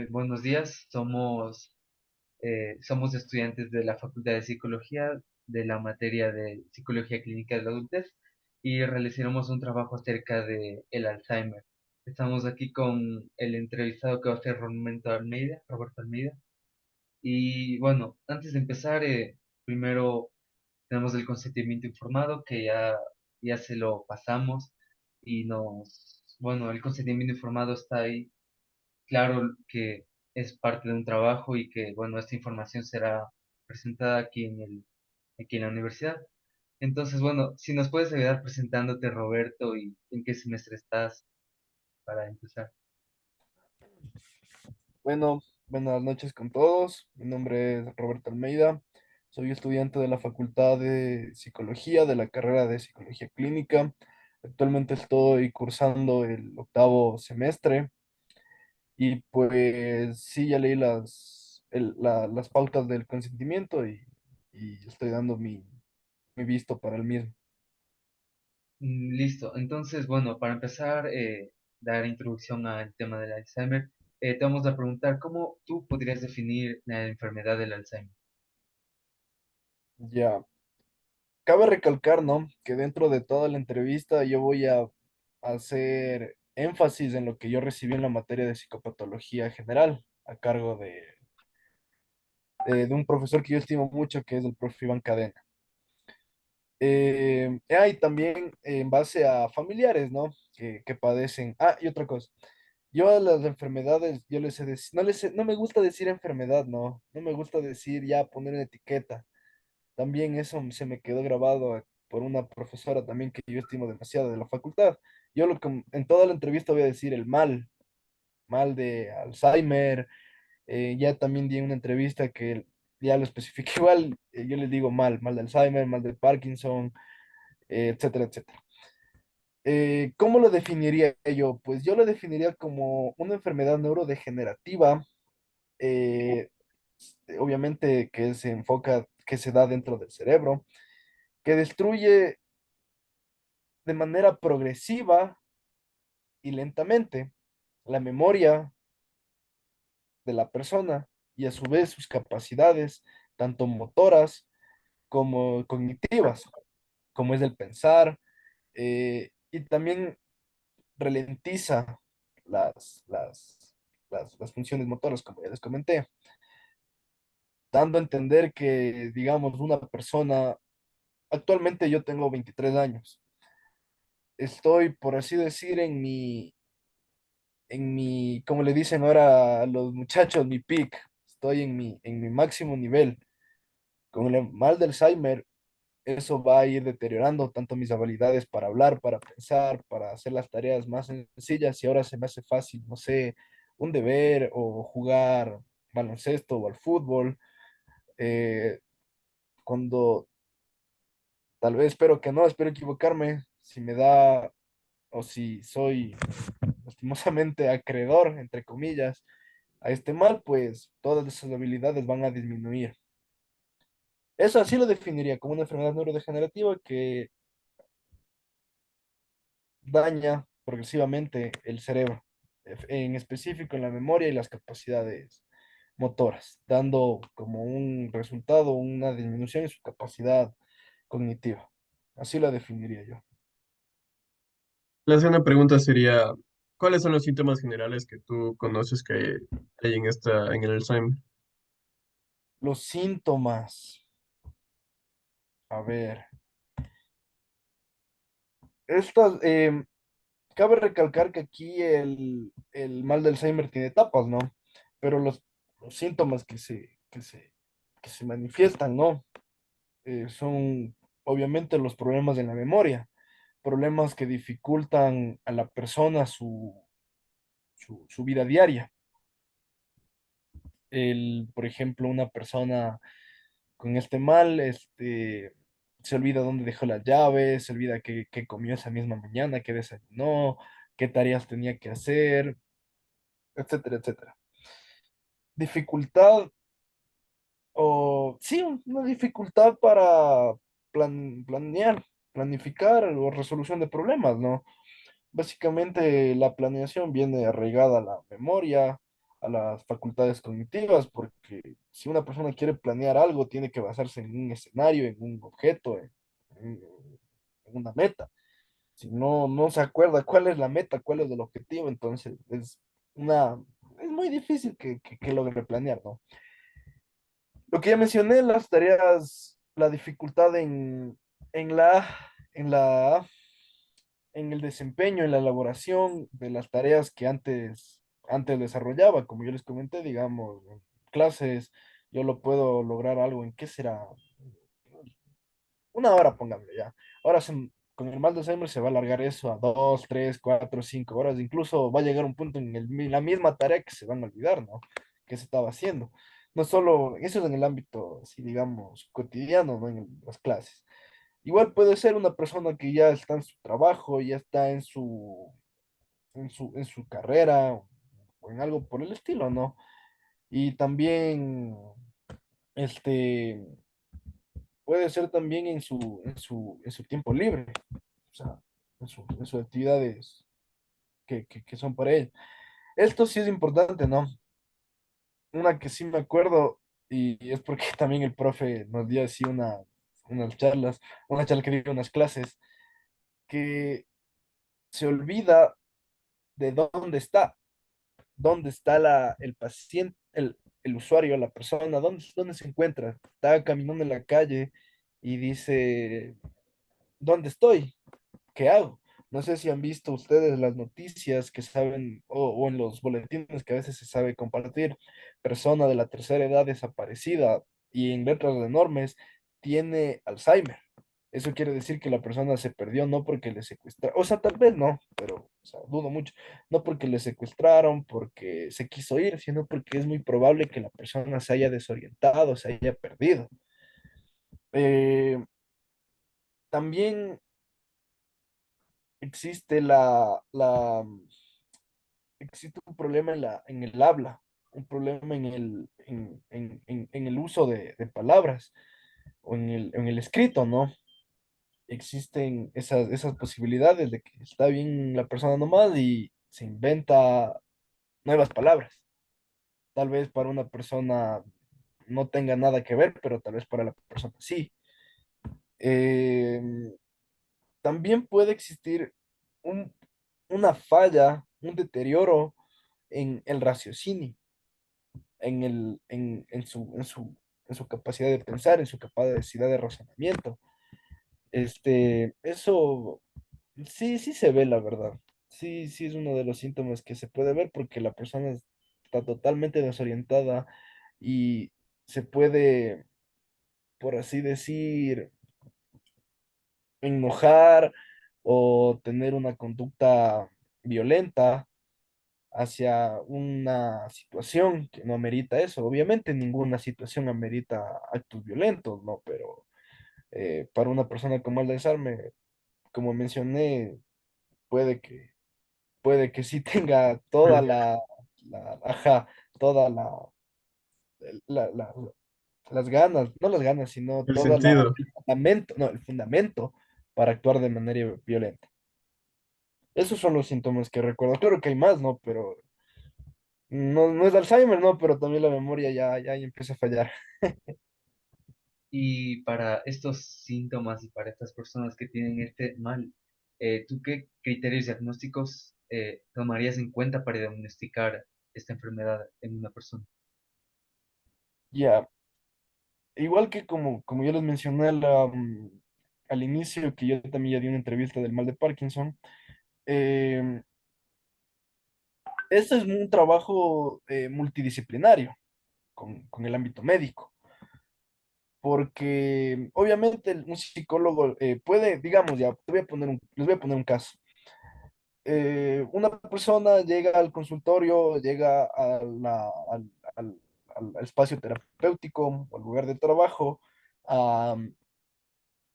Buenos días, somos estudiantes de la Facultad de Psicología de la materia de Psicología Clínica de la Adultez y realizaremos un trabajo acerca de el Alzheimer. Estamos aquí con el entrevistado que va a ser Roberto Almeida. Y bueno, antes de empezar, primero tenemos el consentimiento informado que ya se lo pasamos bueno, el consentimiento informado está ahí claro que es parte de un trabajo y que, bueno, esta información será presentada aquí en la universidad. Entonces, bueno, si nos puedes ayudar presentándote, Roberto, y en qué semestre estás para empezar. Bueno, buenas noches con todos. Mi nombre es Roberto Almeida. Soy estudiante de la Facultad de Psicología, de la carrera de Psicología Clínica. Actualmente estoy cursando el octavo semestre y pues sí, ya leí las pautas del consentimiento y estoy dando mi visto para el mismo. Listo. Entonces, bueno, para empezar, dar introducción al tema del Alzheimer, te vamos a preguntar cómo tú podrías definir la enfermedad del Alzheimer. Ya, cabe recalcar, ¿no? Que dentro de toda la entrevista yo voy a hacer énfasis en lo que yo recibí en la materia de psicopatología general a cargo de un profesor que yo estimo mucho, que es el profe Iván Cadena. Y también en base a familiares, ¿no? Que padecen. Ah, y otra cosa. Yo a las enfermedades, yo les he no no me gusta decir enfermedad, ¿no? No me gusta decir ya poner una etiqueta. También eso se me quedó grabado por una profesora también que yo estimo demasiado de la facultad. Yo en toda la entrevista voy a decir el mal de Alzheimer. Ya también di una entrevista que ya lo especifique igual. Yo les digo mal de Alzheimer, mal de Parkinson, etcétera, etcétera. ¿Cómo lo definiría yo? Pues yo lo definiría como una enfermedad neurodegenerativa, eh, obviamente que se enfoca, que se da dentro del cerebro, que destruye de manera progresiva y lentamente la memoria de la persona y a su vez sus capacidades, tanto motoras como cognitivas, como es el pensar, y también ralentiza las funciones motoras, como ya les comenté, dando a entender que, digamos, una persona, actualmente yo tengo 23 años, estoy, por así decir, como le dicen ahora a los muchachos, mi peak. Estoy en mi máximo nivel. Con el mal de Alzheimer, eso va a ir deteriorando tanto mis habilidades para hablar, para pensar, para hacer las tareas más sencillas y ahora se me hace fácil, no sé, un deber o jugar baloncesto o al fútbol. eh, Cuando tal vez espero que no, espero equivocarme, si me da o si soy lastimosamente acreedor, entre comillas, a este mal, pues todas esas habilidades van a disminuir. Eso así lo definiría como una enfermedad neurodegenerativa que daña progresivamente el cerebro, en específico en la memoria y las capacidades motoras, dando como un resultado una disminución en su capacidad cognitiva. Así la definiría yo. La segunda pregunta sería, ¿cuáles son los síntomas generales que tú conoces que hay en el Alzheimer? Los síntomas, a ver, estas, cabe recalcar que aquí el mal de Alzheimer tiene etapas, ¿no? Pero los síntomas que se manifiestan, ¿no? Son obviamente los problemas en la memoria, problemas que dificultan a la persona su vida diaria. Por ejemplo, una persona con este mal, se olvida dónde dejó las llaves, se olvida qué comió esa misma mañana, qué desayunó, qué tareas tenía que hacer, etcétera, etcétera. Dificultad o sí, una dificultad para planear, planificar o resolución de problemas, ¿no? Básicamente la planeación viene arraigada a la memoria, a las facultades cognitivas, porque si una persona quiere planear algo, tiene que basarse en un escenario, en un objeto, en- en una meta. Si no se acuerda cuál es la meta, cuál es el objetivo, entonces una, es muy difícil que logre planear, ¿no? Lo que ya mencioné, las tareas, la dificultad en la, en la, en el desempeño, en la elaboración de las tareas que antes desarrollaba, como yo les comenté, digamos, en clases, yo lo puedo lograr algo en, ¿qué será? Una hora, pónganle ya. Ahora con el mal de Alzheimer se va a alargar eso a 2, 3, 4, 5 horas. Incluso va a llegar un punto en la misma tarea que se van a olvidar, ¿no? Que se estaba haciendo. No solo, eso es en el ámbito, así digamos, cotidiano, ¿no? En las clases. Igual puede ser una persona que ya está en su trabajo, ya está en su carrera o en algo por el estilo, ¿no? Y también, este, puede ser también en su tiempo libre, o sea, en sus actividades que son para él. Esto sí es importante, ¿no? Una que sí me acuerdo, y es porque también el profe nos dio así unas charlas, una charla que dio unas clases, que se olvida de dónde está el paciente, el usuario, la persona, dónde se encuentra. Está caminando en la calle y dice, ¿dónde estoy? ¿Qué hago? No sé si han visto ustedes las noticias que saben, o en los boletines que a veces se sabe compartir, persona de la tercera edad desaparecida y en letras enormes tiene Alzheimer. Eso quiere decir que la persona se perdió no porque le secuestraron, o sea, tal vez no, pero o sea, dudo mucho, no porque le secuestraron, porque se quiso ir, sino porque es muy probable que la persona se haya desorientado, se haya perdido. Eh, También existe existe un problema en el habla, un problema en el uso de palabras o en el escrito, ¿no? Existen esas posibilidades de que está bien la persona nomás y se inventa nuevas palabras. Tal vez para una persona no tenga nada que ver, pero tal vez para la persona sí. Em, También puede existir un- una falla, un deterioro en el raciocinio, en su capacidad de pensar, en su capacidad de razonamiento. Eso sí, sí se ve, la verdad. Sí, sí es uno de los síntomas que se puede ver porque la persona está totalmente desorientada y se puede, por así decir, enojar o tener una conducta violenta hacia una situación que no amerita eso. Obviamente ninguna situación amerita actos violentos, ¿no? Pero para una persona con mal desarme, como mencioné, puede que, puede que sí tenga toda Mm. ajá, toda la- la- las ganas, no las ganas, sino El toda sentido. el fundamento, no, el fundamento para actuar de manera violenta. Esos son los síntomas que recuerdo. Claro que hay más, ¿no? Pero no es Alzheimer, ¿no? Pero también la memoria ya empieza a fallar. Y para estos síntomas y para estas personas que tienen este mal, ¿tú qué criterios diagnósticos tomarías en cuenta para diagnosticar esta enfermedad en una persona? Ya, igual que como yo les mencioné al inicio, que yo también ya di una entrevista del mal de Parkinson, eh, este es un trabajo multidisciplinario con el ámbito médico, porque obviamente un psicólogo puede, digamos, ya, les voy a poner un caso. Una persona llega al consultorio, llega al espacio terapéutico o al lugar de trabajo a,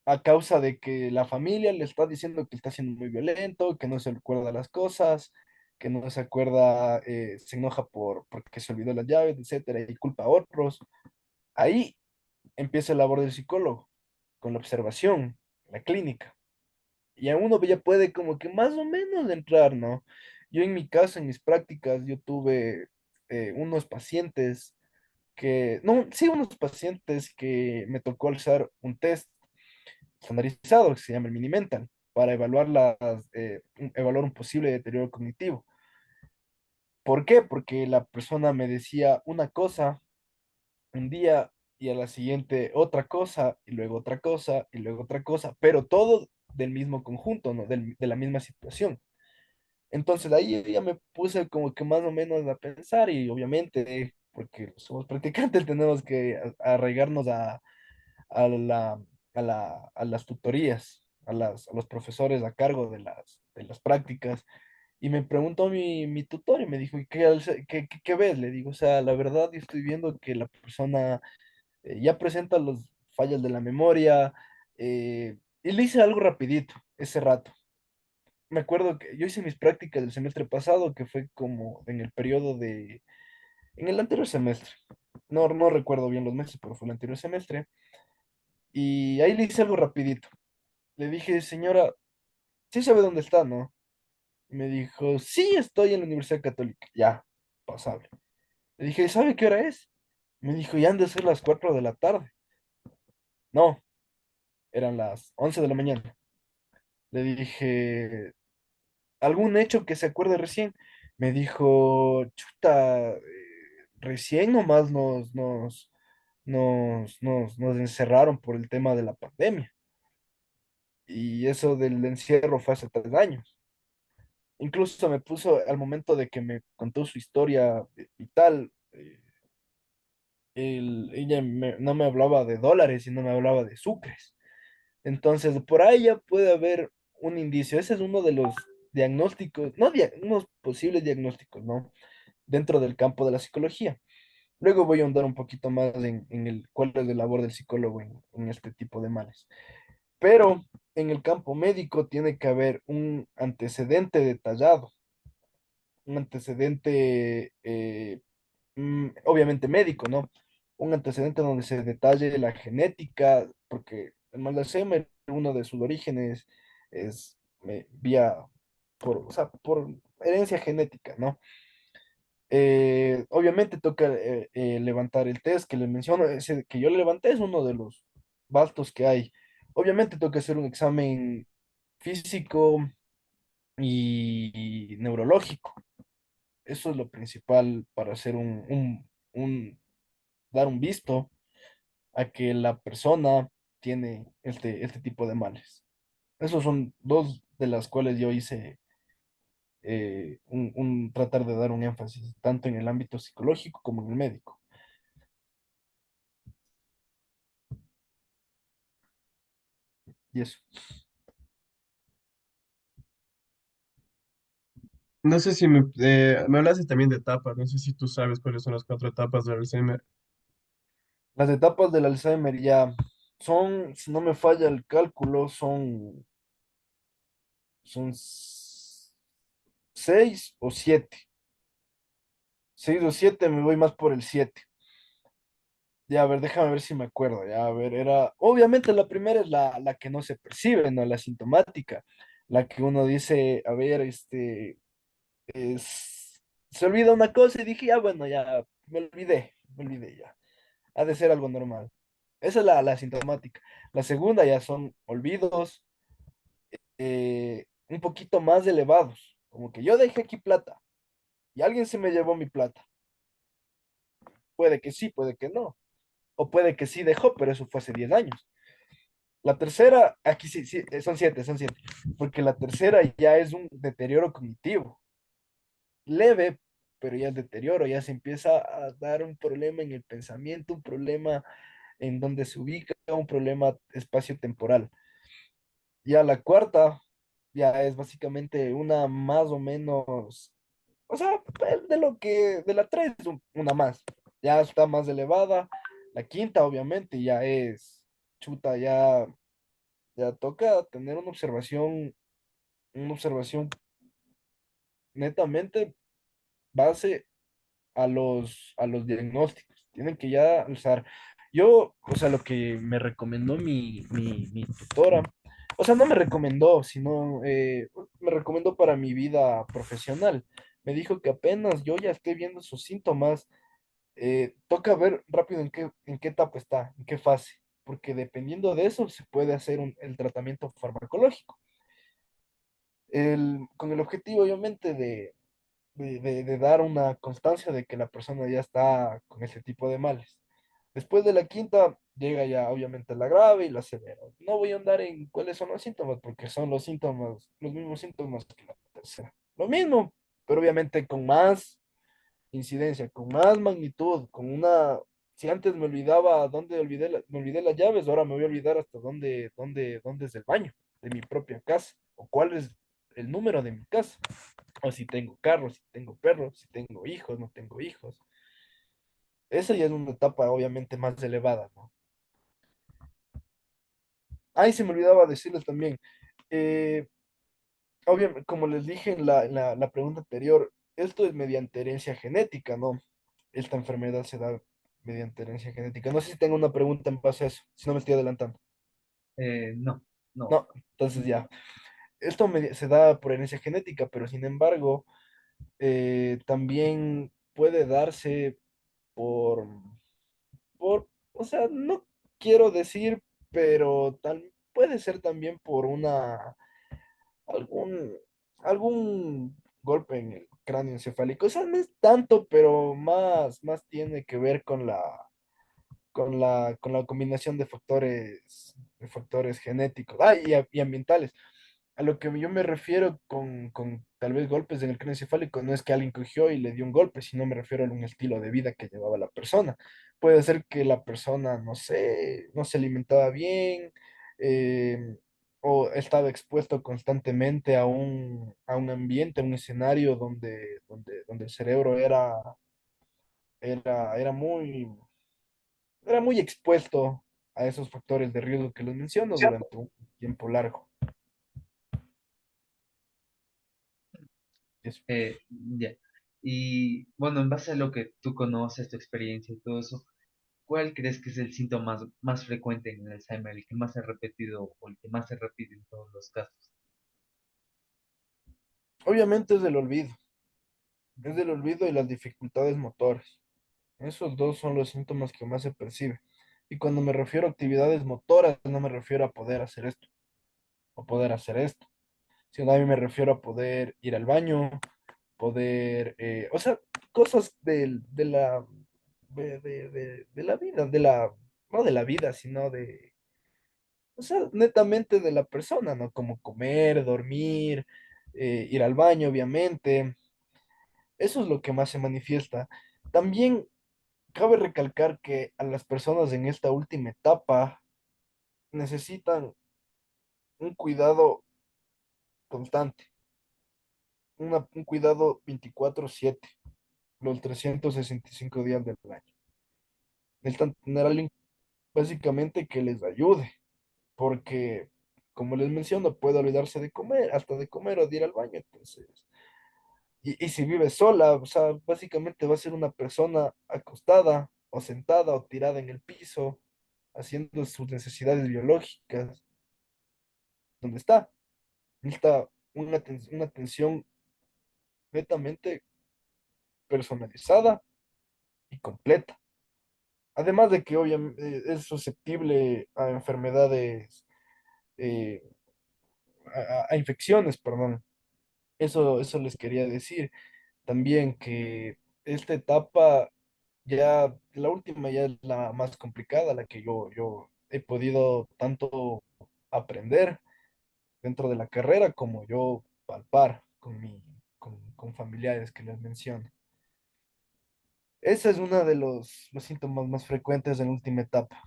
a causa de que la familia le está diciendo que está siendo muy violento, que no se recuerda las cosas, que no se acuerda, se enoja porque se olvidó las llaves, etcétera, y culpa a otros. Ahí empieza la labor del psicólogo, con la observación, la clínica. Y a uno ya puede como que más o menos entrar, ¿no? Yo en mi caso, en mis prácticas, yo tuve unos pacientes no, sí, unos pacientes que me tocó alzar un test estandarizado que se llama el Minimental para evaluar evaluar un posible deterioro cognitivo. ¿Por qué? Porque la persona me decía una cosa un día y a la siguiente otra cosa y luego otra cosa y luego otra cosa, pero todo del mismo conjunto, ¿no? De la misma situación. Entonces de ahí yo ya me puse como que más o menos a pensar y obviamente, porque somos practicantes, tenemos que arraigarnos a la, a las tutorías, a los profesores a cargo de las prácticas. Y me preguntó mi tutor y me dijo, ¿y qué ves? Le digo, o sea, la verdad yo estoy viendo que la persona ya presenta los fallas de la memoria, y le hice algo rapidito ese rato. Me acuerdo que yo hice mis prácticas del semestre pasado, que fue como en el periodo en el anterior semestre. No recuerdo bien los meses, pero fue el anterior semestre. Y ahí le hice algo rapidito. Le dije, señora, sí sabe dónde está, ¿no? Y me dijo, sí, estoy en la Universidad Católica. Ya, pasable. Le dije, ¿sabe qué hora es? Me dijo, ya han de ser las 4 de la tarde. No, eran las 11 de la mañana. Le dije, ¿algún hecho que se acuerde recién? Me dijo, chuta, recién nomás nos encerraron por el tema de la pandemia. Y eso del encierro fue hace 3 años. Incluso me puso al momento de que me contó su historia vital, ella no me hablaba de dólares, sino me hablaba de sucres. Entonces, por ahí ya puede haber un indicio. Ese es uno de los diagnósticos, no, unos posibles diagnósticos, ¿no? Dentro del campo de la psicología. Luego voy a ahondar un poquito más en cuál es la labor del psicólogo en este tipo de males. Pero en el campo médico tiene que haber un antecedente detallado, un antecedente, obviamente médico, ¿no? Un antecedente donde se detalle la genética, porque el mal de Alzheimer, uno de sus orígenes es vía, o sea, por herencia genética, ¿no? Obviamente toca levantar el test que le menciono, ese que yo le levanté es uno de los vastos que hay. Obviamente toca hacer un examen físico y neurológico. Eso es lo principal para hacer dar un visto a que la persona tiene este tipo de males. Esos son dos de las cuales yo hice tratar de dar un énfasis, tanto en el ámbito psicológico como en el médico. Y eso. No sé si me hablaste también de etapas, no sé si tú sabes cuáles son las 4 etapas del Alzheimer. Las etapas del Alzheimer ya son, si no me falla el cálculo, son 6 o 7. 6 o 7, me voy más por el 7. Ya, a ver, déjame ver si me acuerdo. Ya, a ver, obviamente la primera es la que no se percibe, ¿no? La sintomática. La que uno dice, a ver, se olvida una cosa y dije, ya, bueno, ya, me olvidé ya. Ha de ser algo normal. Esa es la sintomática. La segunda ya son olvidos un poquito más elevados. Como que yo dejé aquí plata y alguien se me llevó mi plata. Puede que sí, puede que no. O puede que sí dejó, pero eso fue hace 10 años. La tercera, aquí sí, sí, son siete, porque la tercera ya es un deterioro cognitivo, leve, pero ya el deterioro, ya se empieza a dar un problema en el pensamiento, un problema en donde se ubica, un problema espacio-temporal. Ya la cuarta, ya es básicamente una más o menos, o sea, de la tres, una más, ya está más elevada. La quinta, obviamente, ya es, chuta, ya toca tener una observación netamente base a los diagnósticos. Tienen que ya usar. Yo, o sea, lo que me recomendó mi tutora, o sea, no me recomendó, sino me recomendó para mi vida profesional. me dijo que apenas yo ya estoy viendo sus síntomas, toca ver rápido en qué etapa está, en qué fase, porque dependiendo de eso se puede hacer el tratamiento farmacológico, con el objetivo obviamente de dar una constancia de que la persona ya está con ese tipo de males. Después de la quinta llega ya obviamente la grave y la severa. No voy a andar en cuáles son los síntomas, porque son los síntomas, los mismos síntomas que la tercera. Lo mismo, pero obviamente con más incidencia, con más magnitud, con una... Si antes me olvidaba dónde me olvidé las llaves, ahora me voy a olvidar hasta dónde es el baño de mi propia casa, o cuál es el número de mi casa, o si tengo carro, si tengo perros, si tengo hijos, no tengo hijos. Esa ya es una etapa obviamente más elevada, ¿no? Ay, se me olvidaba decirles también, eh, obviamente, como les dije en la pregunta anterior, esto es mediante herencia genética, ¿no? Esta enfermedad se da mediante herencia genética. No sé si tengo una pregunta en base a eso, si no me estoy adelantando. No, no. No, entonces ya. Esto se da por herencia genética, pero sin embargo, también puede darse por, o sea, no quiero decir, pero tal, puede ser también por algún, algún golpe en el cráneo encefálico. O sea, no es tanto, pero más tiene que ver con la combinación de factores genéticos, y ambientales. A lo que yo me refiero con tal vez golpes en el cráneo encefálico, no es que alguien cogió y le dio un golpe, sino me refiero a un estilo de vida que llevaba la persona. Puede ser que la persona, no sé, no se alimentaba bien, eh, o estaba expuesto constantemente a un ambiente, a un escenario donde el cerebro era muy expuesto a esos factores de riesgo que les menciono durante un tiempo largo. Eso. Ya. Y bueno, en base a lo que tú conoces, tu experiencia y todo eso, ¿cuál crees que es el síntoma más frecuente en el Alzheimer, el que más se ha repetido o el que más se repite en todos los casos? Obviamente es del olvido y las dificultades motoras. Esos dos son los síntomas que más se perciben. Y cuando me refiero a actividades motoras, no me refiero a poder hacer esto o poder hacer esto, sino a mí me refiero a poder ir al baño, poder, o sea, cosas de la vida, no de la vida, sino o sea, netamente de la persona, ¿no? Como comer, dormir, ir al baño, obviamente. Eso es lo que más se manifiesta. También cabe recalcar que a las personas en esta última etapa necesitan un cuidado constante, un cuidado 24/7, los 365 días del año. Necesitan tener a alguien básicamente que les ayude, porque, como les menciono, puede olvidarse de comer, hasta de comer o de ir al baño. Entonces, y si vive sola, o sea, básicamente va a ser una persona acostada o sentada o tirada en el piso, haciendo sus necesidades biológicas, donde está. Necesita una atención netamente personalizada y completa. Además de que obviamente es susceptible a enfermedades, eh, a infecciones, perdón. Eso les quería decir. También que esta etapa, ya la última ya es la más complicada, la que yo he podido tanto aprender dentro de la carrera como yo palpar con familiares que les menciono. Ese es uno de los síntomas más frecuentes en última etapa.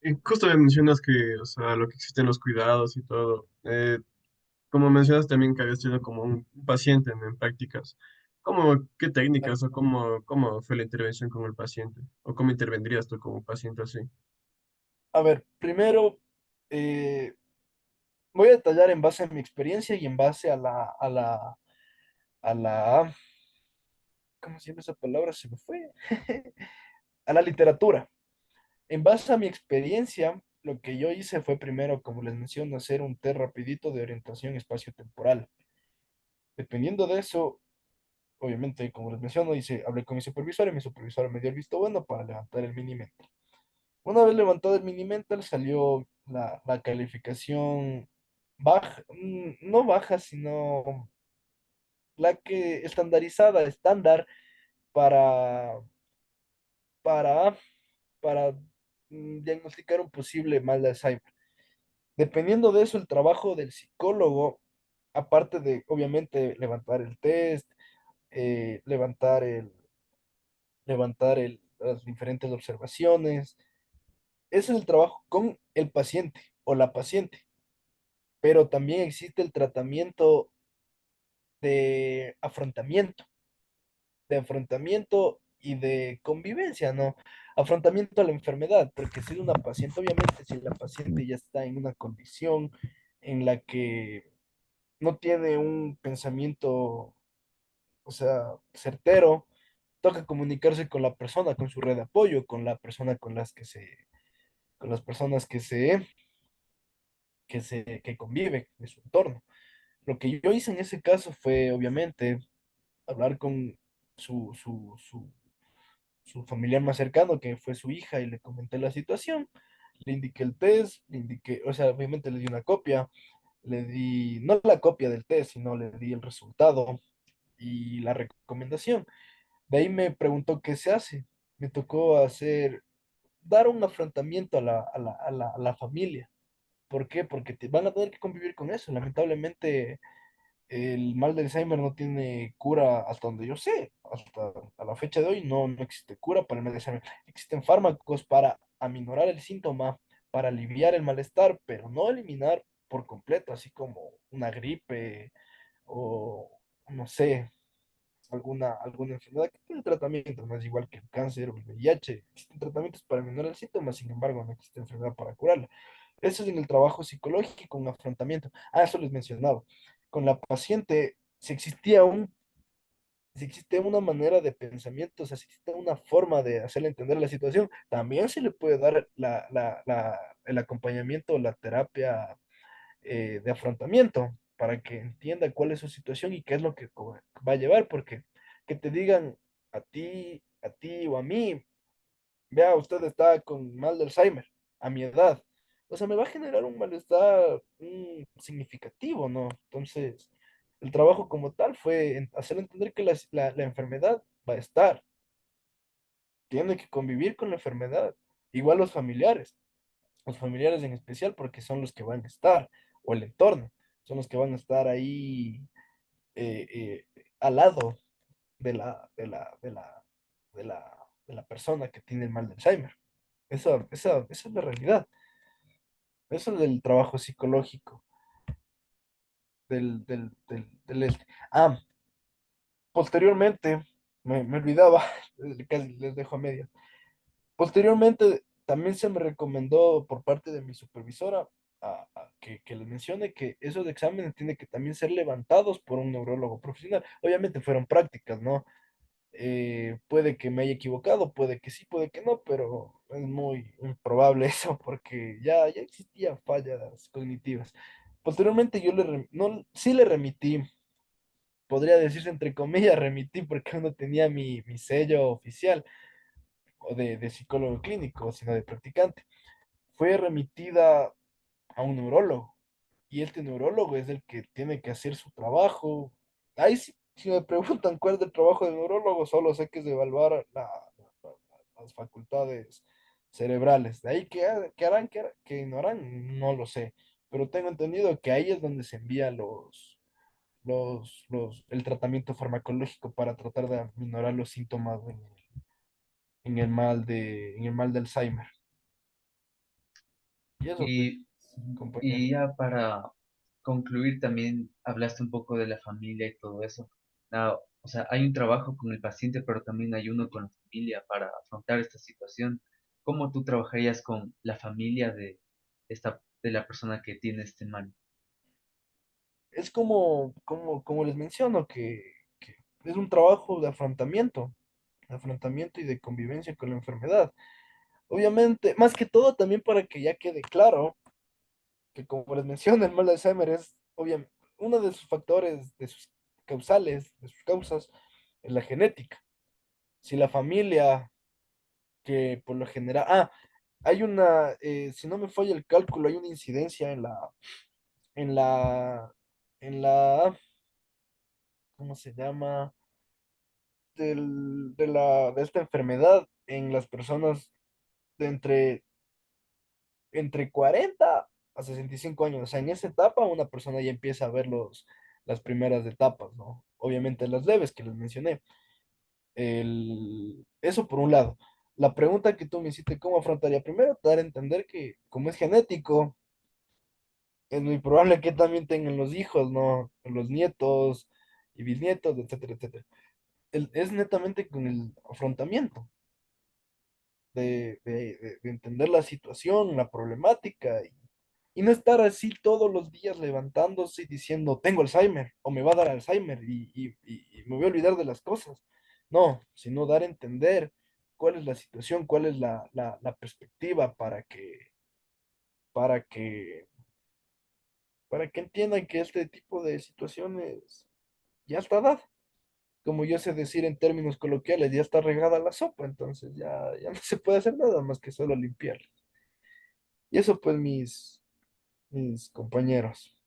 Y justo me mencionas que, o sea, lo que existen los cuidados y todo. Como mencionas también que habías sido como un paciente en prácticas. ¿Qué técnicas o cómo fue la intervención con el paciente? ¿O cómo intervendrías tú como paciente así? A ver, primero voy a detallar en base a mi experiencia y en base a la, ¿cómo se llama esa palabra? Se me fue. A la literatura. En base a mi experiencia, lo que yo hice fue primero, como les menciono, hacer un test rapidito de orientación espacio-temporal. Dependiendo de eso, obviamente, como les menciono, hablé con mi supervisor y mi supervisor me dio el visto bueno para levantar el mini mental. Una vez levantado el mini mental, salió la calificación baja, no baja, sino la que estandarizada, estándar para, para, para diagnosticar un posible mal de Alzheimer. Dependiendo de eso, el trabajo del psicólogo, aparte de, obviamente, levantar el test, eh, levantar el, las diferentes observaciones, ese es el trabajo con el paciente o la paciente, pero también existe el tratamiento de afrontamiento, y de convivencia, ¿no? Afrontamiento a la enfermedad, porque si es una paciente, obviamente, si la paciente ya está en una condición en la que no tiene un pensamiento, o sea, certero, toca comunicarse con la persona, con su red de apoyo, con la persona con las personas que convive en su entorno. Lo que yo hice en ese caso fue, obviamente, hablar con su, su, su, su familiar más cercano, que fue su hija, y le comenté la situación. Le indiqué el test, le indiqué, o sea, obviamente le di una copia, le di, no la copia del test, sino le di el resultado y la recomendación. De ahí me preguntó qué se hace. Me tocó dar un afrontamiento a la familia. ¿Por qué? Porque van a tener que convivir con eso. Lamentablemente, el mal de Alzheimer no tiene cura hasta donde yo sé. Hasta a la fecha de hoy no existe cura para el mal de Alzheimer. Existen fármacos para aminorar el síntoma, para aliviar el malestar, pero no eliminar por completo, así como una gripe o, no sé, alguna enfermedad que tiene tratamiento, no es igual que el cáncer o el VIH. Existen tratamientos para eliminar el síntoma, sin embargo, no existe enfermedad para curarla. Eso es en el trabajo psicológico, un afrontamiento. Ah, eso les mencionaba. Con la paciente, si existe una manera de pensamiento, o sea, si existe una forma de hacerle entender la situación, también se le puede dar el acompañamiento, la terapia de afrontamiento para que entienda cuál es su situación y qué es lo que va a llevar, porque que te digan a ti o a mí, vea, usted está con mal de Alzheimer, a mi edad, o sea, me va a generar un malestar significativo, ¿no? Entonces, el trabajo como tal fue hacer entender que la enfermedad va a estar, tiene que convivir con la enfermedad, igual los familiares en especial, porque son los que van a estar, o el entorno, son los que van a estar ahí al lado de de la persona que tiene el mal de Alzheimer. Esa es la realidad. Eso es del trabajo psicológico, del este. Ah, posteriormente, me olvidaba, casi les dejo a medias. Posteriormente, también se me recomendó por parte de mi supervisora que les mencione que esos exámenes tienen que también ser levantados por un neurólogo profesional. Obviamente fueron prácticas, ¿no? Puede que me haya equivocado, puede que sí, puede que no, pero es muy improbable eso porque ya existían fallas cognitivas. Posteriormente no, sí le remití, podría decirse entre comillas, remití porque uno tenía mi sello oficial o de psicólogo clínico, sino de practicante. Fue remitida a un neurólogo y este neurólogo es el que tiene que hacer su trabajo. Ahí sí, si me preguntan cuál es el trabajo del neurólogo, solo sé que es evaluar las facultades cerebrales. De ahí, ¿qué harán, qué no harán? No lo sé. Pero tengo entendido que ahí es donde se envían el tratamiento farmacológico para tratar de aminorar los síntomas en el mal de Alzheimer. Y eso, pues, Y, compañero. y ya para concluir, también hablaste un poco de la familia y todo eso. Ah, o sea, hay un trabajo con el paciente, pero también hay uno con la familia para afrontar esta situación. ¿Cómo tú trabajarías con la familia de la persona que tiene este mal? Es como les menciono, que es un trabajo de afrontamiento y de convivencia con la enfermedad. Obviamente, más que todo también para que ya quede claro que como les menciono, el mal de Alzheimer es obviamente uno de sus factores, de sus causales, de sus causas, es la genética. Si la familia, que por lo general, hay una, si no me falla el cálculo, hay una incidencia en la, en la, ¿cómo se llama? De esta enfermedad en las personas de entre 40 a 65 años. O sea, en esa etapa una persona ya empieza a ver las primeras etapas, ¿no? Obviamente las leves que les mencioné. Eso por un lado. La pregunta que tú me hiciste, ¿cómo afrontaría? Primero, dar a entender que como es genético, es muy probable que también tengan los hijos, ¿no? Los nietos y bisnietos, etcétera, etcétera. Es netamente con el afrontamiento de entender la situación, la problemática y no estar así todos los días levantándose y diciendo, tengo Alzheimer o me va a dar Alzheimer y me voy a olvidar de las cosas. No, sino dar a entender cuál es la situación, cuál es la perspectiva para que, para que entiendan que este tipo de situaciones ya está dada. Como yo sé decir en términos coloquiales, ya está regada la sopa, entonces ya no se puede hacer nada más que solo limpiar. Y eso pues mis compañeros.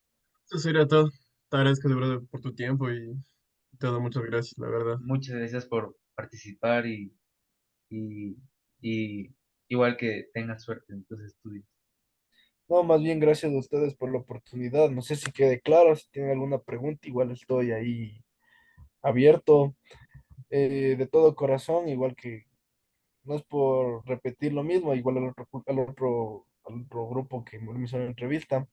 Eso sería todo. Te agradezco de verdad por tu tiempo y todo. Muchas gracias, la verdad. Muchas gracias por participar y, y igual que tengas suerte en tus estudios. No, más bien gracias a ustedes por la oportunidad. No sé si quede claro, si tienen alguna pregunta, igual estoy ahí abierto de todo corazón, igual que no es por repetir lo mismo, igual al otro grupo que me hizo la entrevista,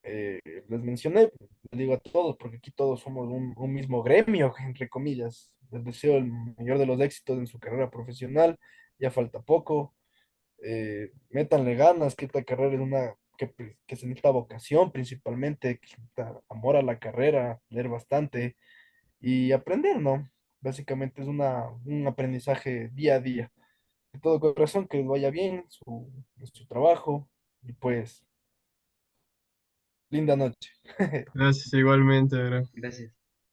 eh, les mencioné, les digo a todos, porque aquí todos somos un mismo gremio, entre comillas. Les deseo el mayor de los éxitos en su carrera profesional, ya falta poco. Métanle ganas, que esta carrera es una que se necesita vocación principalmente, que se necesita amor a la carrera, leer bastante y aprender, ¿no? Básicamente es un aprendizaje día a día. De todo corazón, que les vaya bien en su trabajo y pues, linda noche. Gracias igualmente, bro. Gracias.